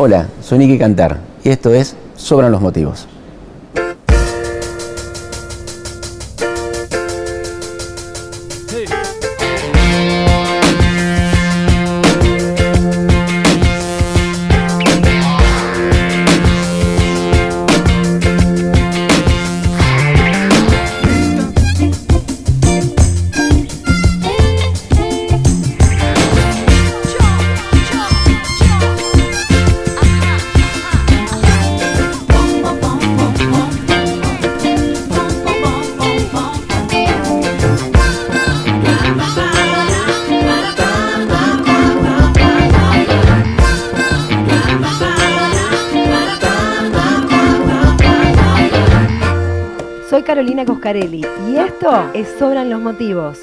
Hola, soy Nicky Cantar y esto es Sobran los Motivos. Soy Carolina Coscarelli y esto es Sobran los Motivos.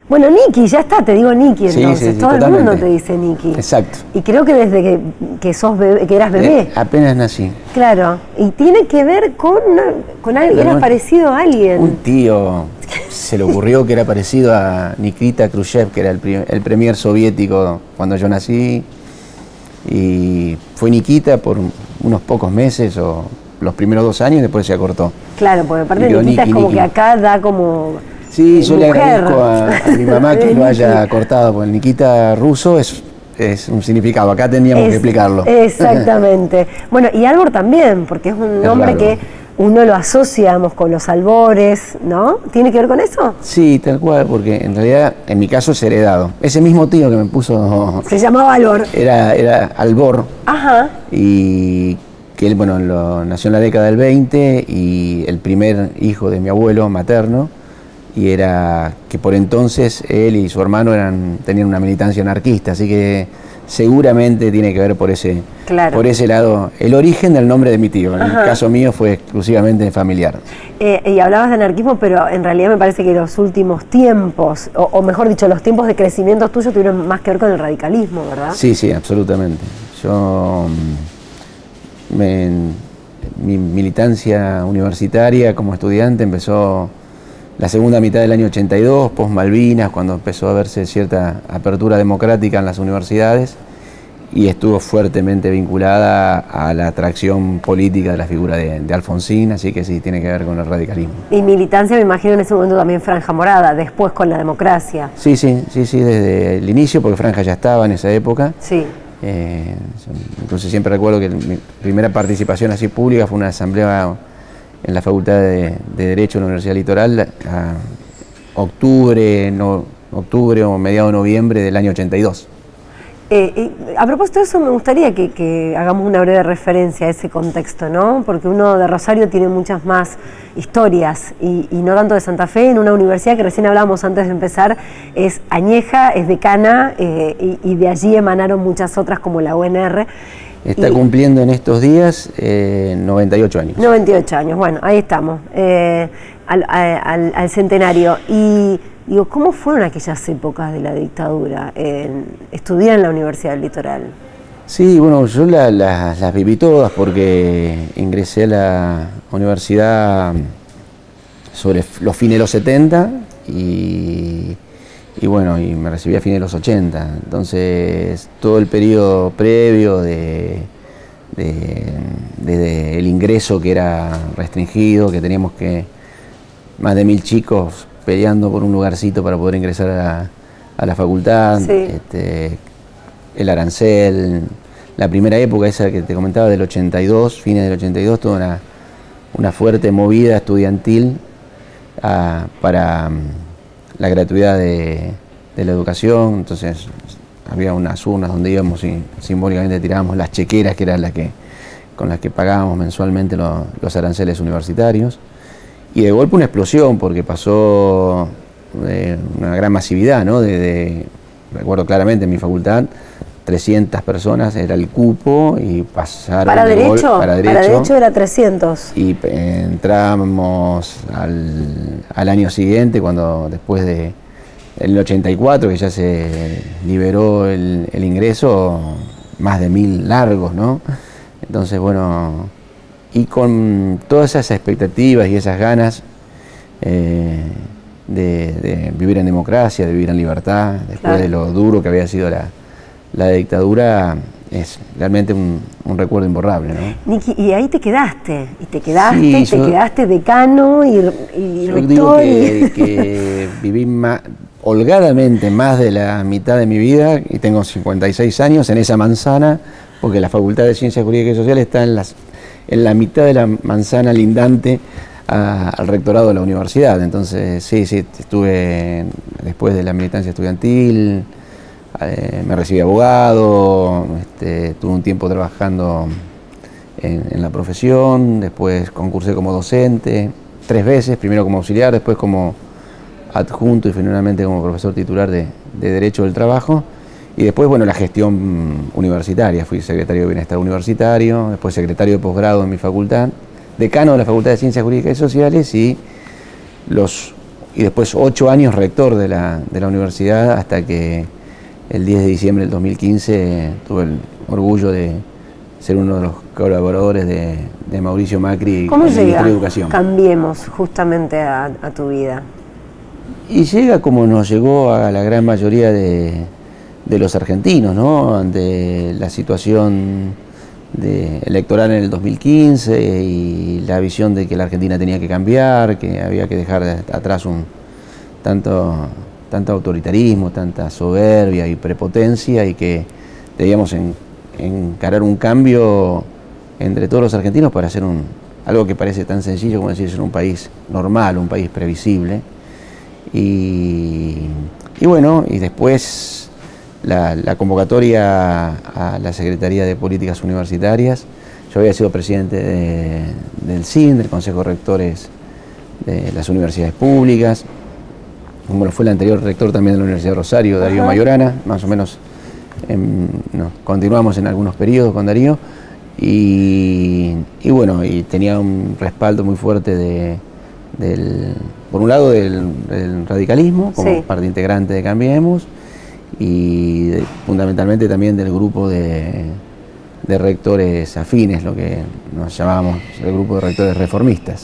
Bueno, Nicky, ya está, te digo Nicky entonces, sí, todo el totalmente. mundo te dice Nicky. Exacto. Y creo que desde que sos bebé, que eras bebé. Apenas nací. Claro, y tiene que ver con alguien, eras parecido a alguien. Un tío se le ocurrió que era parecido a Nikita Khrushchev, que era el premier soviético cuando yo nací, y fue Nikita por unos pocos meses o los primeros 2 años y después se acortó. Claro, porque aparte Nikita es como que acá da como... Sí, yo mujer. le agradezco a mi mamá que lo haya cortado, porque el Nikita ruso es un significado, acá tendríamos que explicarlo. Exactamente. Bueno, y Albor también, porque es un nombre que uno lo asociamos con los albores, ¿no? ¿Tiene que ver con eso? Sí, tal cual, porque en realidad, en mi caso es heredado. Ese mismo tío que me puso... Se llamaba Albor. Era Albor. Ajá. Y que él, bueno, nació en la década del 20 y el primer hijo de mi abuelo materno, y era que por entonces él y su hermano tenían una militancia anarquista, así que seguramente tiene que ver por ese lado el origen del nombre de mi tío. En el caso mío fue exclusivamente familiar. Y hablabas de anarquismo, pero en realidad me parece que los últimos tiempos, o mejor dicho, los tiempos de crecimiento tuyos tuvieron más que ver con el radicalismo, ¿verdad? Sí, sí, absolutamente. Mi militancia universitaria como estudiante empezó la segunda mitad del año 82, post Malvinas, cuando empezó a verse cierta apertura democrática en las universidades, y estuvo fuertemente vinculada a la atracción política de la figura de Alfonsín, así que sí, tiene que ver con el radicalismo. Y militancia, me imagino, en ese momento también Franja Morada, después con la democracia. Sí, desde el inicio, porque Franja ya estaba en esa época. Sí. Entonces siempre recuerdo que mi primera participación así pública fue una asamblea en la Facultad de Derecho de la Universidad Litoral, octubre o mediado de noviembre del año 82. A propósito de eso, me gustaría que hagamos una breve referencia a ese contexto, ¿no? Porque uno de Rosario tiene muchas más historias y no tanto de Santa Fe, en una universidad que recién hablábamos antes de empezar, es añeja, es decana, y de allí emanaron muchas otras como la UNR. Está cumpliendo en estos días 98 años. 98 años, bueno, ahí estamos, al centenario. Y digo, ¿cómo fueron aquellas épocas de la dictadura? Estudié en la Universidad del Litoral. Sí, bueno, yo las viví todas porque ingresé a la universidad sobre los fines de los 70 y bueno, y me recibí a fines de los 80. Entonces, todo el periodo previo desde el ingreso, que era restringido, que teníamos más de 1000 chicos peleando por un lugarcito para poder ingresar a la facultad, sí. El arancel, la primera época esa que te comentaba del 82, fines del 82, toda una fuerte movida estudiantil para la gratuidad de la educación. Entonces había unas urnas donde íbamos y simbólicamente tirábamos las chequeras, que eran con las que pagábamos mensualmente los aranceles universitarios. Y de golpe una explosión, porque pasó una gran masividad, ¿no? Recuerdo claramente en mi facultad, 300 personas era el cupo y pasaron... ¿Para derecho? Para derecho era 300. Y entramos al año siguiente, después del 84, que ya se liberó el ingreso, más de 1000 largos, ¿no? Entonces, bueno... Y con todas esas expectativas y esas ganas de vivir en democracia, de vivir en libertad, después de lo duro que había sido la dictadura es realmente un recuerdo imborrable, ¿no? Niki, y ahí te quedaste, Sí, te quedaste decano y yo rector. digo que viví holgadamente más de la mitad de mi vida, y tengo 56 años, en esa manzana, porque la Facultad de Ciencias Jurídicas y Sociales está en la mitad de la manzana lindante al rectorado de la universidad. Entonces, sí, estuve, después de la militancia estudiantil, me recibí abogado, tuve un tiempo trabajando en la profesión, después concursé como docente 3 veces, primero como auxiliar, después como adjunto y finalmente como profesor titular de Derecho del Trabajo. Y después, bueno, la gestión universitaria, fui secretario de Bienestar Universitario, después secretario de posgrado en mi facultad, decano de la Facultad de Ciencias Jurídicas y Sociales y después 8 años rector de la universidad, hasta que el 10 de diciembre del 2015 tuve el orgullo de ser uno de los colaboradores de Mauricio Macri ¿Cómo en el llega Ministerio de Educación. Cambiemos justamente a tu vida? Y llega como nos llegó a la gran mayoría de los argentinos, ¿no? Ante la situación electoral en el 2015 y la visión de que la Argentina tenía que cambiar, que había que dejar atrás tanto autoritarismo, tanta soberbia y prepotencia, y que debíamos encarar un cambio entre todos los argentinos para hacer algo que parece tan sencillo como decir, ser un país normal, un país previsible. Y bueno, y después la convocatoria a la Secretaría de Políticas Universitarias. Yo había sido presidente del CIN, del Consejo de Rectores de las Universidades Públicas, como lo fue el anterior rector también de la Universidad de Rosario, Darío Mayorana, más o menos continuamos en algunos periodos con Darío, y bueno, y tenía un respaldo muy fuerte por un lado del radicalismo, como parte integrante de Cambiemos, y fundamentalmente también del grupo de rectores afines, lo que nos llamábamos el grupo de rectores reformistas.